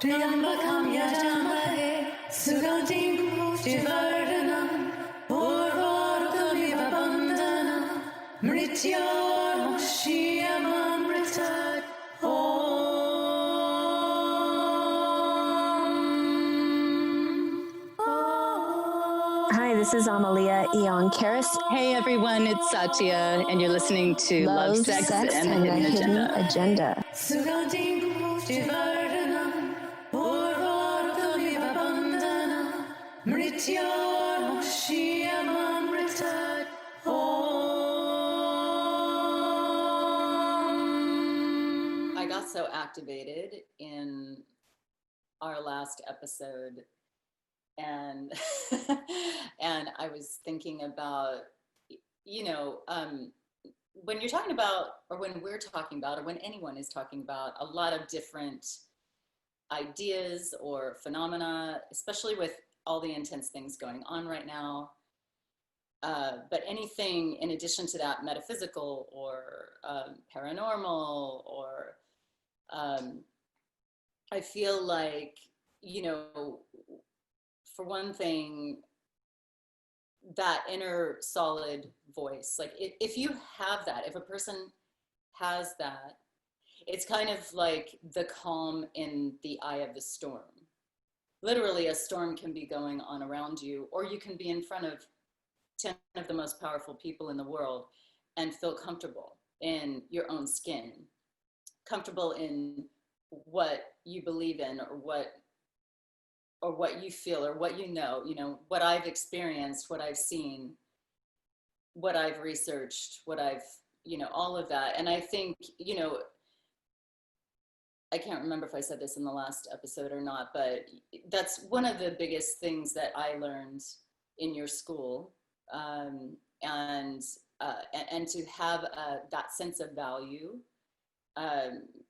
त्र्यम्बकं यजामहे सुगन्धिं पुष्टिवर्धनम् उर्वारुकमिव बन्धनम् मृत्योर्मुक्षीयमामृतात् Hi, this is Amelía and Satya. Hey everyone, it's Satya, and you're listening to Love, Sex, and the Hidden Agenda. I got so activated in our last episode, and and I was thinking about, when you're talking about, or when we're talking about, or when anyone is talking about a lot of different ideas or phenomena, especially with all the intense things going on right now, but anything in addition to that, metaphysical or paranormal, or I feel like, for one thing, that inner solid voice, like if you have that, if a person has that, it's kind of like the calm in the eye of the storm. Literally, a storm can be going on around you, or you can be in front of 10 of the most powerful people in the world and feel comfortable in your own skin, comfortable in what you believe in, or what you feel, or what what I've experienced, what I've seen, what I've researched, what I've, all of that. And I think, I can't remember if I said this in the last episode or not, but that's one of the biggest things that I learned in your school. And to have that sense of value,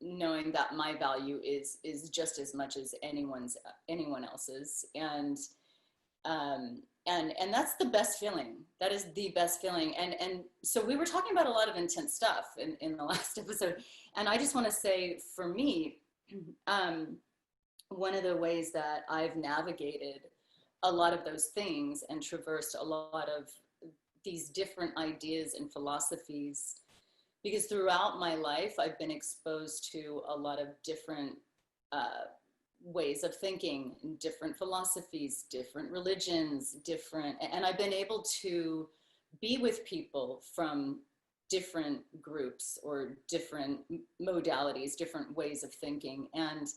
knowing that my value is just as much as anyone else's, and that's the best feeling. That is the best feeling. And so we were talking about a lot of intense stuff in the last episode, and I just want to say, for me, one of the ways that I've navigated a lot of those things and traversed a lot of these different ideas and philosophies, because throughout my life, I've been exposed to a lot of different ways of thinking, different philosophies, different religions, and I've been able to be with people from different groups or different modalities, different ways of thinking. And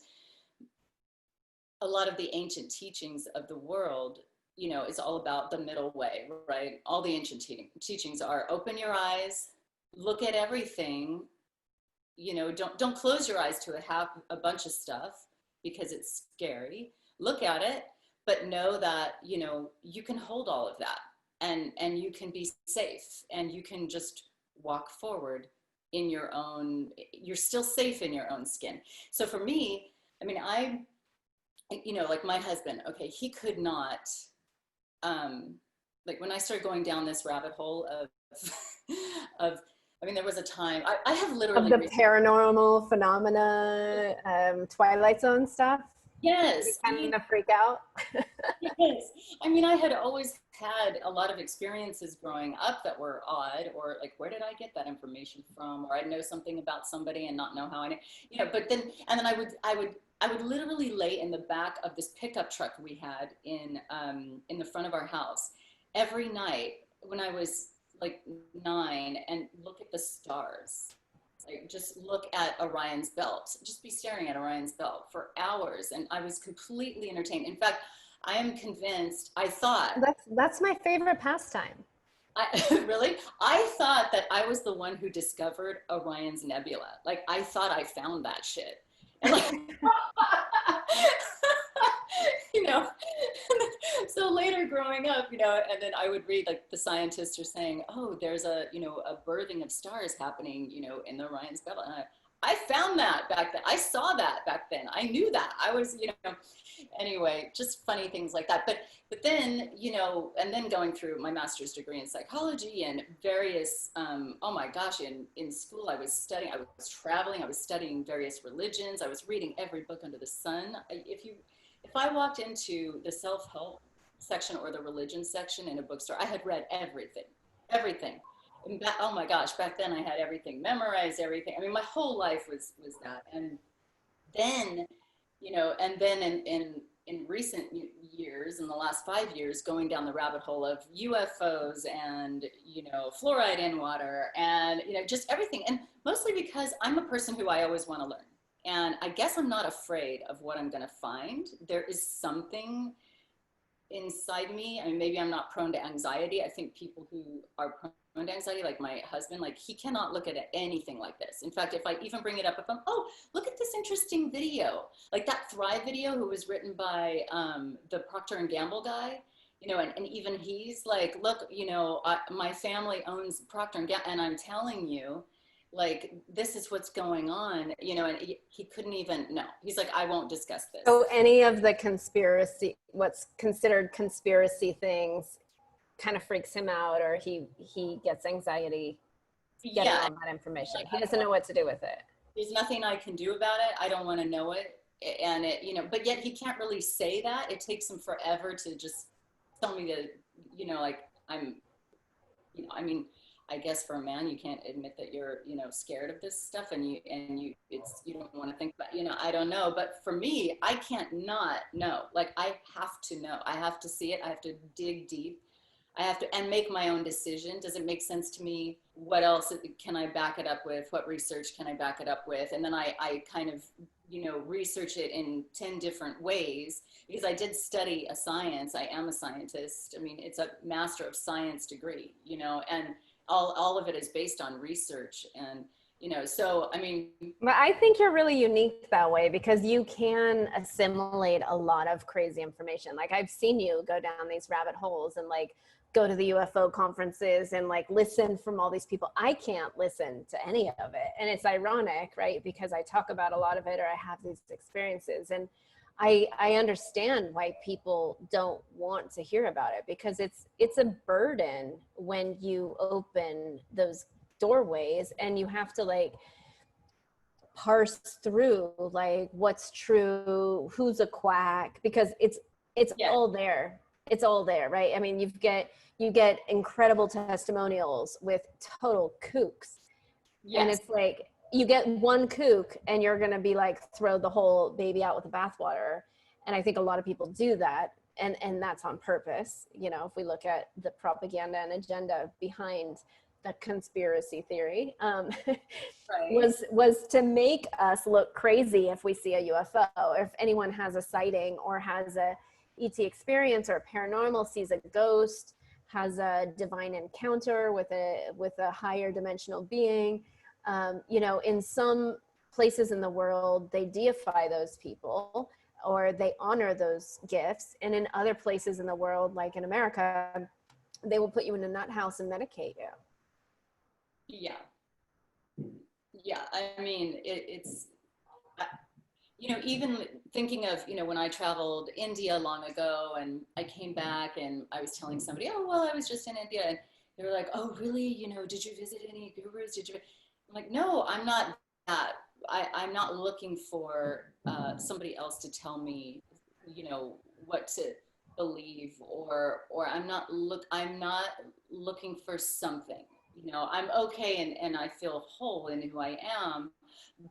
a lot of the ancient teachings of the world, is all about the middle way, right? All the ancient teachings are open your eyes, look at everything, don't close your eyes to a bunch of stuff because it's scary. Look at it, but know that, you can hold all of that, and you can be safe, and you can just walk forward in your own, you're still safe in your own skin. So for me, like my husband, okay, he could not, like when I started going down this rabbit hole of there was a time I have literally of the paranormal phenomena, Twilight Zone stuff. Yes. Kind of freak out. Yes. I had always had a lot of experiences growing up that were odd, or like, where did I get that information from? Or I'd know something about somebody and not know how I know, but then I would literally lay in the back of this pickup truck we had in the front of our house every night when I was like 9, and look at the stars. Like, just look at Orion's belt, just be staring at Orion's belt for hours. And I was completely entertained. In fact, I am convinced, that's my favorite pastime. Really? I thought that I was the one who discovered Orion's Nebula. Like, I thought I found that shit. And like, so later growing up, and then I would read, like, the scientists are saying, oh, there's a birthing of stars happening, in the Orion's belt. And I found that back then. I saw that back then. I knew that. I was, anyway, just funny things like that. But then, and then going through my master's degree in psychology and various, oh my gosh, in school I was studying, I was traveling, I was studying various religions. I was reading every book under the sun. If I walked into the self-help section or the religion section in a bookstore, I had read everything. Oh my gosh, back then I had everything memorized, everything. I mean, my whole life was that. And then, and then in recent years, in the last 5 years, going down the rabbit hole of UFOs and, fluoride in water and, just everything. And mostly because I'm a person who I always want to learn. And I guess I'm not afraid of what I'm going to find. There is something inside me. I mean, maybe I'm not prone to anxiety. I think people who are prone to anxiety, like my husband, like he cannot look at anything like this. In fact, if I even bring it up, if I'm, oh, look at this interesting video, like that Thrive video, who was written by the Procter and Gamble guy, and even he's like, look, my family owns Procter and Gamble, and I'm telling you, like, this is what's going on, and he couldn't even, no, he's like, I won't discuss this. So any of the conspiracy, what's considered conspiracy things kind of freaks him out, or he gets anxiety getting all that information. He doesn't know what to do with it. There's nothing I can do about it. I don't want to know it. And but yet he can't really say that. It takes him forever to just tell me that, like I'm, I mean, I guess for a man, you can't admit that you're, scared of this stuff, and you don't want to think about, I don't know. But for me, I can't not know. Like, I have to know. I have to see it. I have to dig deep. I have to, and make my own decision. Does it make sense to me? What else can I back it up with? What research can I back it up with? And then I kind of, research it in 10 different ways, because I did study a science. I am a scientist. I mean, it's a Master of Science degree, and all of it is based on research. And, so, I mean. But I think you're really unique that way, because you can assimilate a lot of crazy information. Like, I've seen you go down these rabbit holes and like go to the UFO conferences and like listen from all these people. I can't listen to any of it. And it's ironic, right? Because I talk about a lot of it, or I have these experiences, and I understand why people don't want to hear about it, because it's a burden when you open those doorways and you have to like parse through like what's true, who's a quack, because it's all there. It's all there, right? I mean, you get incredible testimonials with total kooks. Yes. And it's like, you get one kook and you're going to be like, throw the whole baby out with the bathwater. And I think a lot of people do that. And that's on purpose. If we look at the propaganda and agenda behind the conspiracy theory, right. was to make us look crazy if we see a UFO, or if anyone has a sighting or has a ET experience or paranormal, sees a ghost, has a divine encounter with a higher dimensional being. In some places in the world, they deify those people or they honor those gifts. And in other places in the world, like in America, they will put you in a nut house and medicate you. Yeah. I mean, it's, even thinking of, when I traveled India long ago and I came back and I was telling somebody, oh, well, I was just in India. And they were like, oh, really? Did you visit any gurus? I'm like, no, I'm not that. I'm not looking for somebody else to tell me, what to believe, or I'm not looking for something. I'm okay and I feel whole in who I am,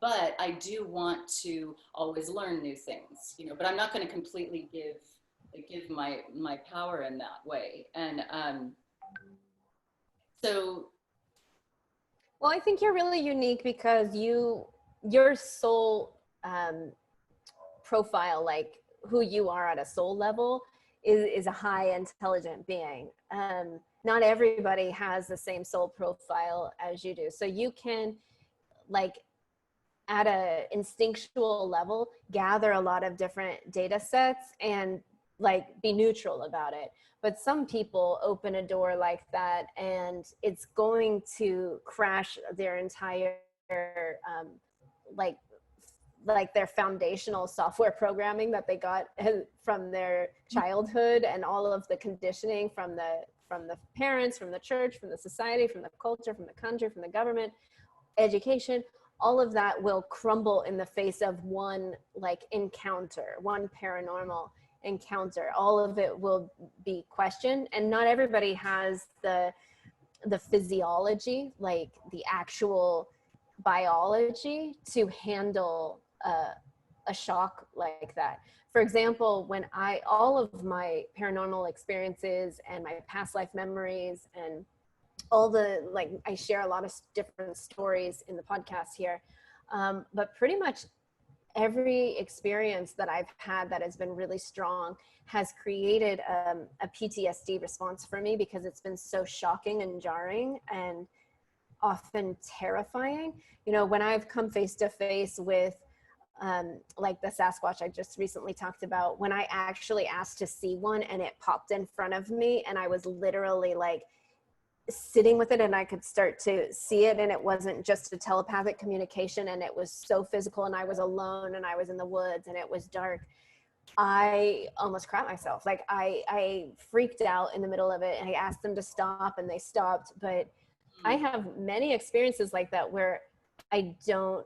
but I do want to always learn new things, but I'm not going to completely give my power in that way. And so. Well, I think you're really unique because your soul profile, like who you are at a soul level, is a high intelligent being. Not everybody has the same soul profile as you do. So you can, like, at a instinctual level, gather a lot of different data sets and like be neutral about it. But some people open a door like that and it's going to crash their entire like their foundational software programming that they got from their childhood, and all of the conditioning from the parents, from the church, from the society, from the culture, from the country, from the government, education, all of that will crumble in the face of one like encounter, one paranormal encounter. All of it will be questioned, and not everybody has the physiology, like the actual biology, to handle a shock like that. For example, when all of my paranormal experiences and my past life memories and all the, like, I share a lot of different stories in the podcast here, but pretty much every experience that I've had that has been really strong has created a PTSD response for me, because it's been so shocking and jarring and often terrifying. You know, when I've come face to face with like the Sasquatch I just recently talked about, when I actually asked to see one and it popped in front of me, and I was literally like sitting with it and I could start to see it, and it wasn't just a telepathic communication, and it was so physical, and I was alone and I was in the woods and it was dark, I almost crap myself. Like I freaked out in the middle of it, and I asked them to stop and they stopped. But I have many experiences like that where I don't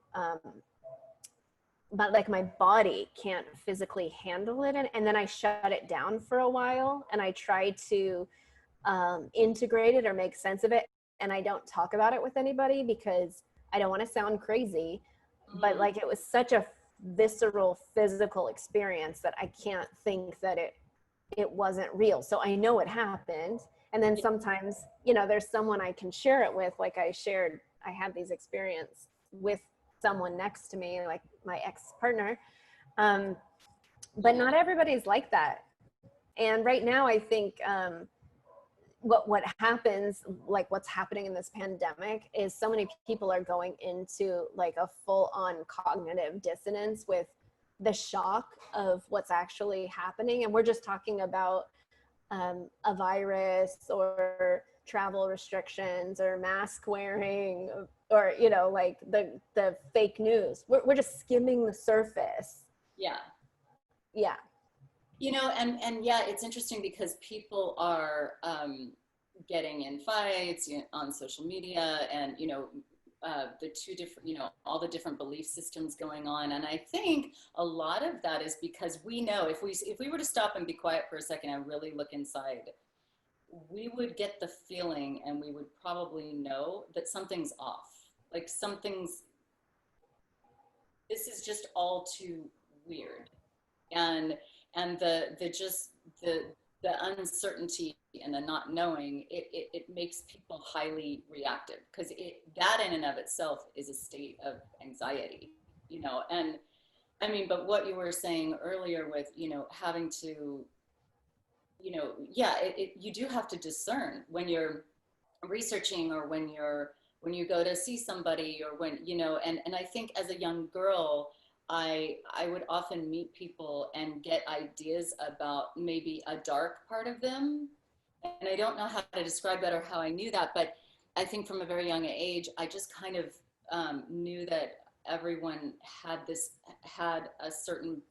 but like my body can't physically handle it, and then I shut it down for a while, and I try to integrate it or make sense of it, and I don't talk about it with anybody because I don't want to sound crazy. But like, it was such a visceral physical experience that I can't think that it wasn't real. So I know it happened, and then sometimes, you know, there's someone I can share it with. Like I had these experiences with someone next to me, like my ex-partner, but not everybody's like that. And right now I think what happens, like what's happening in this pandemic, is so many people are going into like a full-on cognitive dissonance with the shock of what's actually happening. And we're just talking about a virus or travel restrictions or mask wearing, or, you know, like the fake news. We're just skimming the surface. Yeah. Yeah. You know, and yeah, it's interesting because people are getting in fights, you know, on social media, and, you know, the two different, you know, all the different belief systems going on. And I think a lot of that is because we know if we were to stop and be quiet for a second and really look inside, we would get the feeling, and we would probably know that something's off. Like this is just all too weird. And the uncertainty and the not knowing, it makes people highly reactive, because that in and of itself is a state of anxiety, you know. And I mean, but what you were saying earlier with, you know, having to, you know, yeah, you do have to discern when you're researching, or when you go to see somebody, or when, you know, and I think as a young girl, I would often meet people and get ideas about maybe a dark part of them. And I don't know how to describe that or how I knew that, but I think from a very young age, I just kind of knew that everyone had a certain,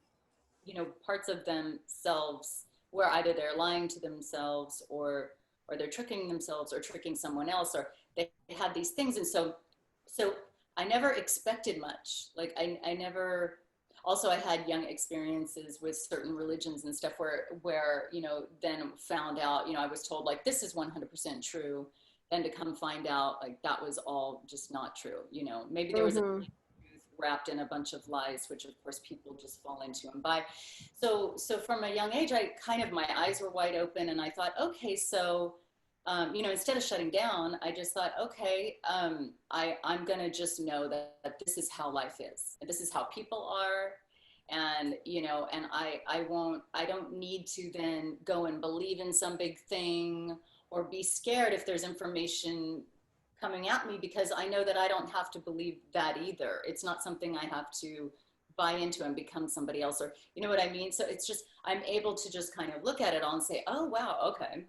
you know, parts of themselves where either they're lying to themselves, or they're tricking themselves or tricking someone else, or they had these things. And so I never expected much. Like I never, also I had young experiences with certain religions and stuff where, you know, then found out, you know, I was told like, this is 100% true. Then to come find out like that was all just not true. You know, maybe there was a truth wrapped in a bunch of lies, which of course people just fall into and buy. So from a young age, my eyes were wide open, and I thought, okay, so you know, instead of shutting down, I just thought, okay, I'm going to just know that this is how life is. And this is how people are. And, you know, and I don't need to then go and believe in some big thing or be scared if there's information coming at me, because I know that I don't have to believe that either. It's not something I have to buy into and become somebody else, or, you know what I mean? So it's just, I'm able to just kind of look at it all and say, oh, wow, okay.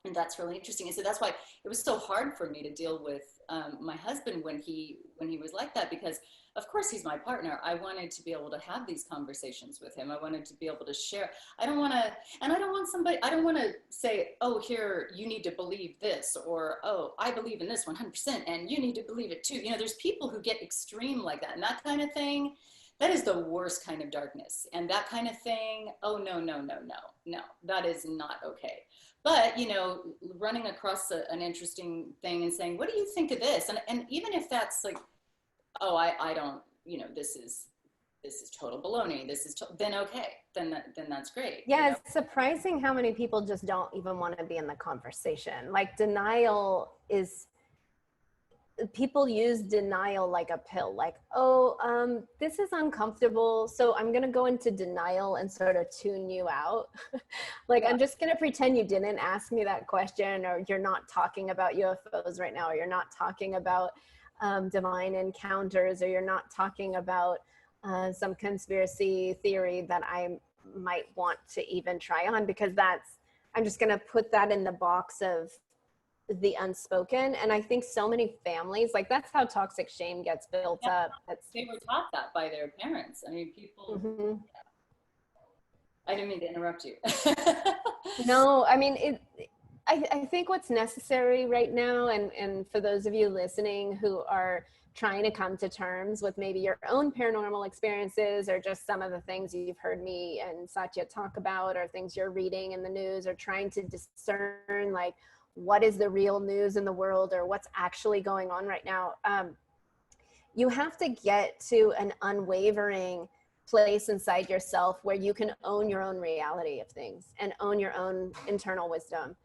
And that's really interesting. And so that's why it was so hard for me to deal with my husband when he was like that, because of course he's my partner. I wanted to be able to have these conversations with him. I wanted to be able to share. I don't want to say, oh, here, you need to believe this, or, oh, I believe in this 100% and you need to believe it too. You know, there's people who get extreme like that, and that kind of thing, that is the worst kind of darkness. And that kind of thing, oh, no, that is not okay. But, you know, running across an interesting thing and saying, what do you think of this? And even if that's like, oh, I don't, you know, this is total baloney. Then okay, then that's great. Yeah, you know? It's surprising how many people just don't even want to be in the conversation. Like denial is, people use denial like a pill, like, oh, this is uncomfortable, so I'm going to go into denial and sort of tune you out. Like, yeah. I'm just going to pretend you didn't ask me that question, or you're not talking about UFOs right now, or you're not talking about divine encounters, or you're not talking about some conspiracy theory that I might want to even try on, because I'm just going to put that in the box of the unspoken. And I think so many families, like, that's how toxic shame gets built up. They were taught that by their parents. I mean, people, yeah. I didn't mean to interrupt you. No, I mean, I think what's necessary right now, and for those of you listening who are trying to come to terms with maybe your own paranormal experiences, or just some of the things you've heard me and Satya talk about, or things you're reading in the news, or trying to discern, like, what is the real news in the world, or what's actually going on right now. You have to get to an unwavering place inside yourself where you can own your own reality of things and own your own internal wisdom.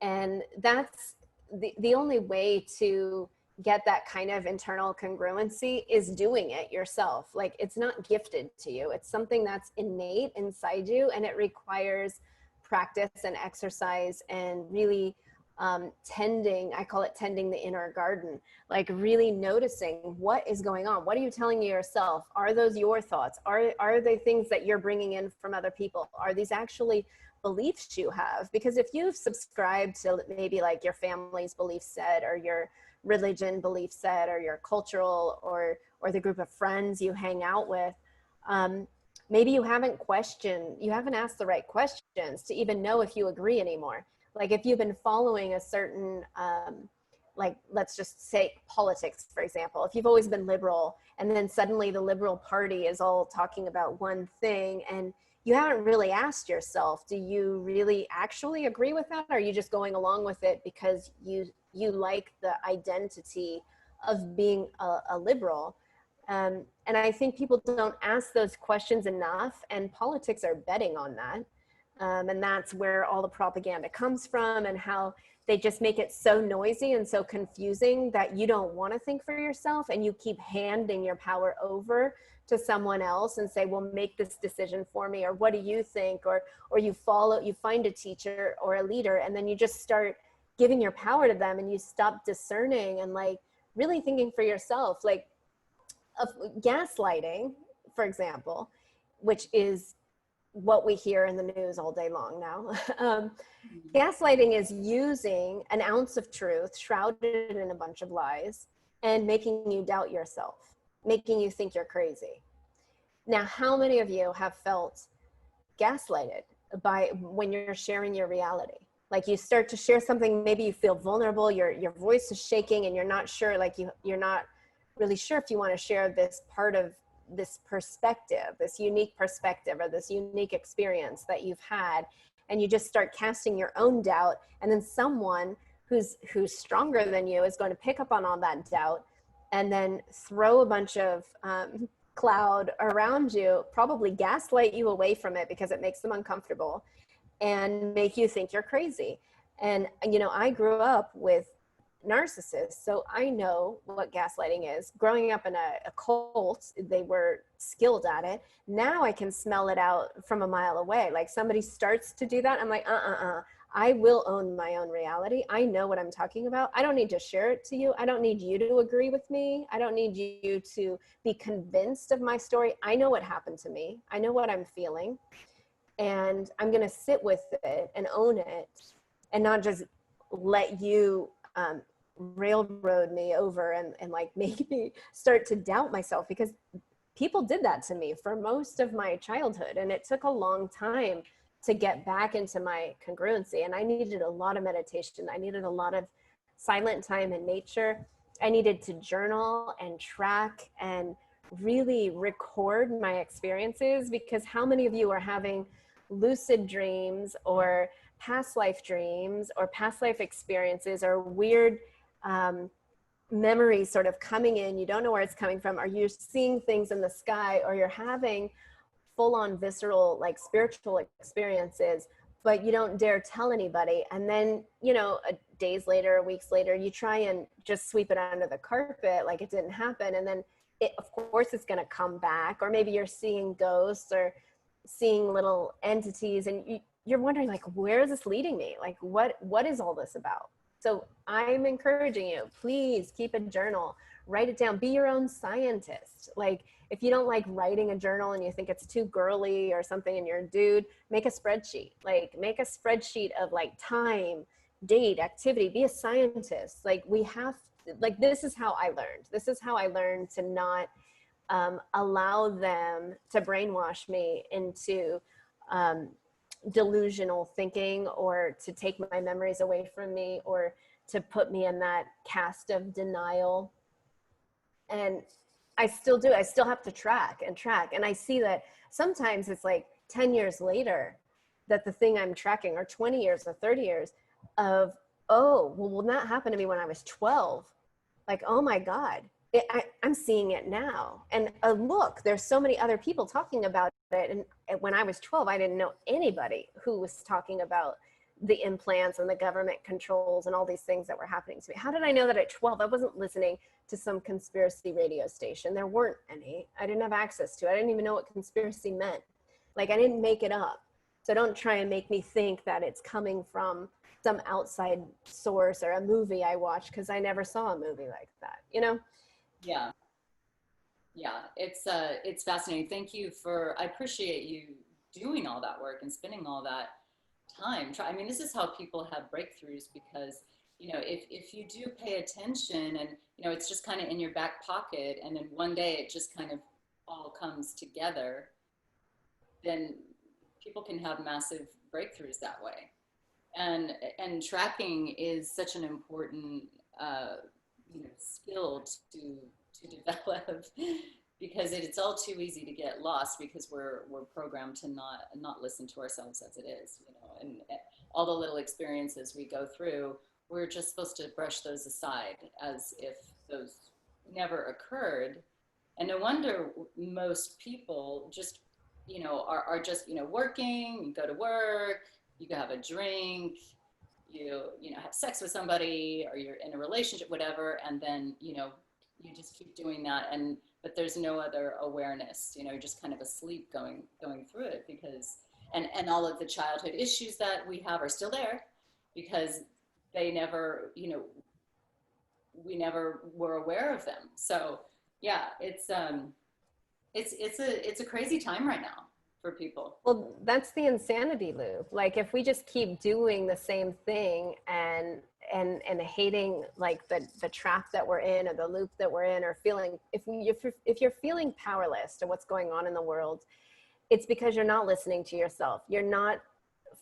And that's the only way to get that kind of internal congruency is doing it yourself. Like, it's not gifted to you. It's something that's innate inside you, and it requires practice and exercise and really tending, I call it tending the inner garden, like really noticing what is going on. What are you telling yourself? Are those your thoughts? Are they things that you're bringing in from other people? Are these actually beliefs you have? Because if you've subscribed to maybe like your family's belief set, or your religion belief set, or your cultural or the group of friends you hang out with, maybe you haven't asked the right questions to even know if you agree anymore. Like, if you've been following a certain, like, let's just say politics, for example, if you've always been liberal, and then suddenly the Liberal Party is all talking about one thing, and you haven't really asked yourself, do you really actually agree with that? Or are you just going along with it because you like the identity of being a liberal? And I think people don't ask those questions enough, and politics are betting on that. And that's where all the propaganda comes from, and how they just make it so noisy and so confusing that you don't want to think for yourself, and you keep handing your power over to someone else and say, well, make this decision for me, or what do you think? Or you find a teacher or a leader, and then you just start giving your power to them, and you stop discerning and like really thinking for yourself. Like, gaslighting, for example, which is what we hear in the news all day long now. Gaslighting is using an ounce of truth shrouded in a bunch of lies and making you doubt yourself, making you think you're crazy. Now, how many of you have felt gaslighted when you're sharing your reality? Like, you start to share something, maybe you feel vulnerable, your voice is shaking, and you're not sure, like you're not really sure if you want to share this part of this perspective, this unique perspective, or this unique experience that you've had, and you just start casting your own doubt, and then someone who's stronger than you is going to pick up on all that doubt and then throw a bunch of cloud around you, probably gaslight you away from it because it makes them uncomfortable, and make you think you're crazy. And you know, I grew up with narcissists, so I know what gaslighting is. Growing up in a cult, they were skilled at it. Now I can smell it out from a mile away. Like, somebody starts to do that, I'm like, I will own my own reality. I know what I'm talking about. I don't need to share it to you. I don't need you to agree with me. I don't need you to be convinced of my story. I know what happened to me. I know what I'm feeling, and I'm going to sit with it and own it, and not just let you railroad me over and like make me start to doubt myself, because people did that to me for most of my childhood. And it took a long time to get back into my congruency. And I needed a lot of meditation. I needed a lot of silent time in nature. I needed to journal and track and really record my experiences, because how many of you are having lucid dreams or past life dreams or past life experiences or weird memories sort of coming in, you don't know where it's coming from, or you're seeing things in the sky, or you're having full-on visceral like spiritual experiences, but you don't dare tell anybody. And then, you know, days later, weeks later, you try and just sweep it under the carpet like it didn't happen. And then it, of course it's going to come back. Or maybe you're seeing ghosts or seeing little entities, and you're wondering like, where is this leading me? Like, what is all this about? So I'm encouraging you, please keep a journal, write it down, be your own scientist. Like, if you don't like writing a journal and you think it's too girly or something and you're a dude, make a spreadsheet. Like, make a spreadsheet of like time, date, activity, be a scientist. Like, we have, like, this is how I learned. This is how I learned to not allow them to brainwash me into delusional thinking, or to take my memories away from me, or to put me in that cast of denial. And I still do. I still have to track. And I see that sometimes it's like 10 years later that the thing I'm tracking, or 20 years or 30 years of, oh, well, that happened to me when I was 12. Like, oh my God, I'm seeing it now. And look, there's so many other people talking about it. And when I was 12, I didn't know anybody who was talking about the implants and the government controls and all these things that were happening to me. How did I know that at 12? I wasn't listening to some conspiracy radio station. There weren't any. I didn't have access to it. I didn't even know what conspiracy meant. Like, I didn't make it up. So don't try and make me think that it's coming from some outside source or a movie I watched, because I never saw a movie like that, you know? Yeah. Yeah, it's fascinating. Thank you I appreciate you doing all that work and spending all that time. I mean, this is how people have breakthroughs, because, you know, if you do pay attention and, you know, it's just kind of in your back pocket, and then one day it just kind of all comes together, then people can have massive breakthroughs that way. And tracking is such an important, you know, skill to develop, because it's all too easy to get lost, because we're programmed to not listen to ourselves as it is, you know, and all the little experiences we go through, we're just supposed to brush those aside as if those never occurred. And no wonder most people just, you know, are just, you know, working, you go to work, you go have a drink, you know, have sex with somebody, or you're in a relationship, whatever, and then, you know, you just keep doing that, but there's no other awareness, you know, you're just kind of asleep going through it, because and all of the childhood issues that we have are still there, because they never, you know, we never were aware of them. So yeah, it's a crazy time right now for people. Well, that's the insanity loop. Like, if we just keep doing the same thing and hating like the trap that we're in, or the loop that we're in, or feeling, if you're feeling powerless to what's going on in the world, it's because you're not listening to yourself. You're not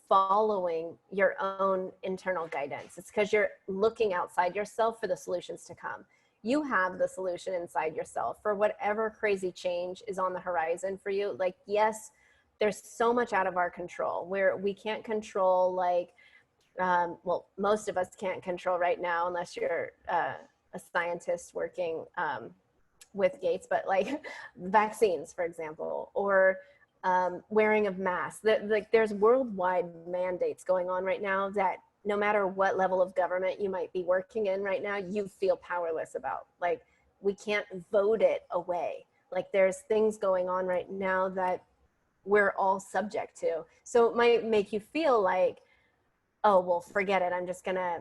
following your own internal guidance. It's because you're looking outside yourself for the solutions to come. You have the solution inside yourself for whatever crazy change is on the horizon for you. Like, yes, there's so much out of our control, where we can't control, like, well, most of us can't control right now, unless you're a scientist working with Gates, but like vaccines, for example, or wearing of masks. Like, there's worldwide mandates going on right now that no matter what level of government you might be working in right now, you feel powerless about. Like, we can't vote it away. Like, there's things going on right now that we're all subject to. So it might make you feel like, oh, well, forget it. I'm just gonna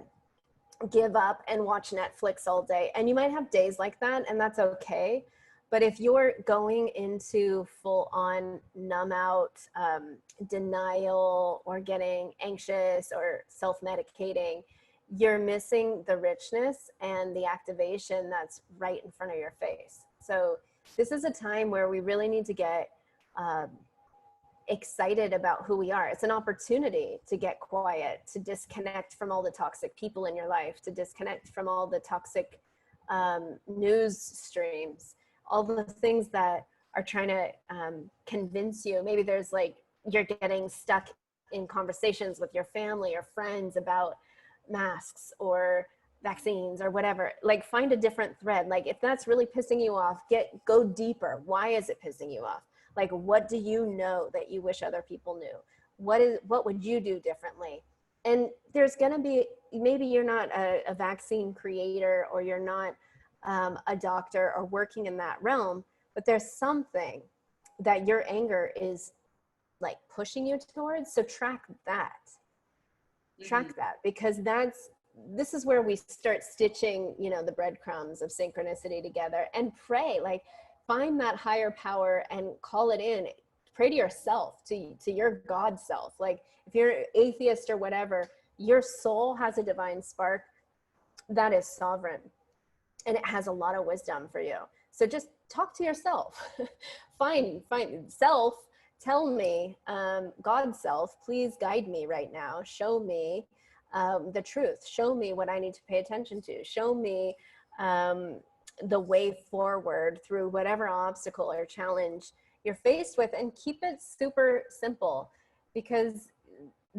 give up and watch Netflix all day. And you might have days like that, and that's okay. But if you're going into full on numb out denial, or getting anxious or self-medicating, you're missing the richness and the activation that's right in front of your face. So this is a time where we really need to get excited about who we are. It's an opportunity to get quiet, to disconnect from all the toxic people in your life, to disconnect from all the toxic news streams, all the things that are trying to convince you. Maybe there's like, you're getting stuck in conversations with your family or friends about masks or vaccines or whatever. Like, find a different thread. Like, if that's really pissing you off, go deeper. Why is it pissing you off? Like, what do you know that you wish other people knew? What would you do differently? And there's going to be, maybe you're not a vaccine creator, or you're not a doctor or working in that realm, but there's something that your anger is like pushing you towards. So track that. Track that, because this is where we start stitching, you know, the breadcrumbs of synchronicity together, and pray, like, find that higher power and call it in. Pray to yourself, to your God self. Like, if you're atheist or whatever, your soul has a divine spark that is sovereign, and it has a lot of wisdom for you. So just talk to yourself. find self. Tell me, God self, please guide me right now. Show me the truth. Show me what I need to pay attention to. Show me the way forward through whatever obstacle or challenge you're faced with, and keep it super simple, because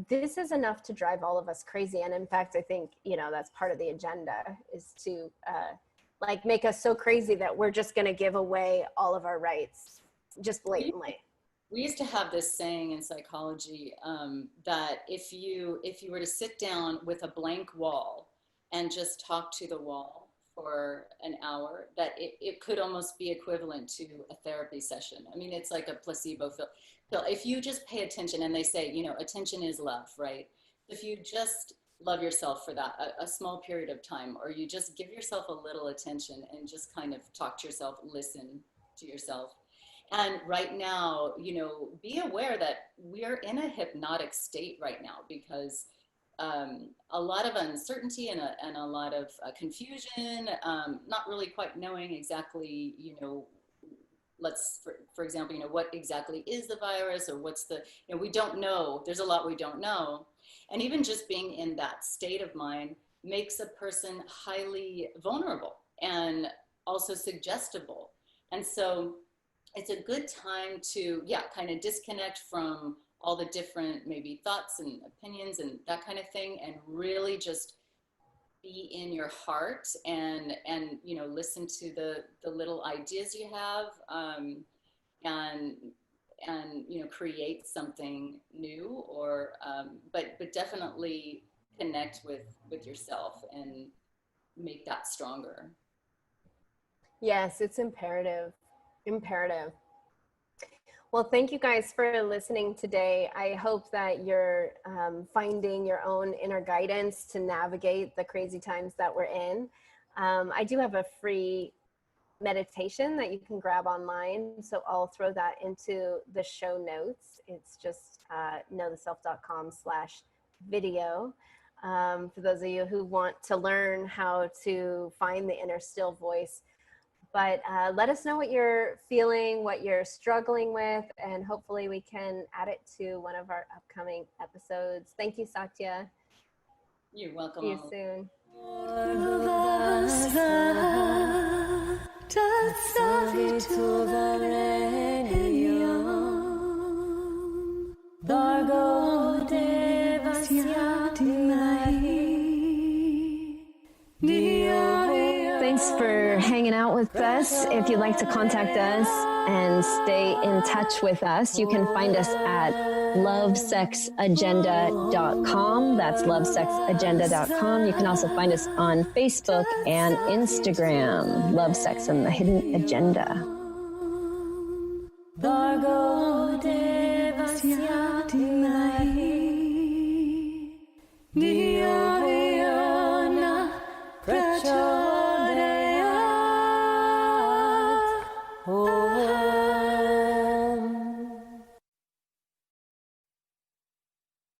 this is enough to drive all of us crazy. And in fact, I think, you know, that's part of the agenda, is to like make us so crazy that we're just going to give away all of our rights just blatantly. We used to have this saying in psychology that if you were to sit down with a blank wall and just talk to the wall for an hour, that it could almost be equivalent to a therapy session. I mean, it's like a placebo pill. If you just pay attention, and they say, you know, attention is love, right? If you just love yourself for that, a small period of time, or you just give yourself a little attention and just kind of talk to yourself, listen to yourself. And right now, you know, be aware that we are in a hypnotic state right now, because a lot of uncertainty and a lot of confusion, not really quite knowing exactly, you know, for example, you know, what exactly is the virus, or what's the, you know, we don't know. There's a lot we don't know. And even just being in that state of mind makes a person highly vulnerable and also suggestible. And so it's a good time to, kind of disconnect from all the different maybe thoughts and opinions and that kind of thing, and really just be in your heart and you know, listen to the little ideas you have, and you know, create something new, or but definitely connect with yourself and make that stronger. Yes, it's imperative. Well, thank you guys for listening today. I hope that you're finding your own inner guidance to navigate the crazy times that we're in. I do have a free meditation that you can grab online, so I'll throw that into the show notes. It's just knowtheself.com/video. For those of you who want to learn how to find the inner still voice. But let us know what you're feeling, what you're struggling with, and hopefully we can add it to one of our upcoming episodes. Thank you, Satya. You're welcome. See you soon. Thanks for hanging out with us. If you'd like to contact us and stay in touch with us, you can find us at lovesexagenda.com. That's lovesexagenda.com. You can also find us on Facebook and Instagram, Love, Sex, and the Hidden Agenda.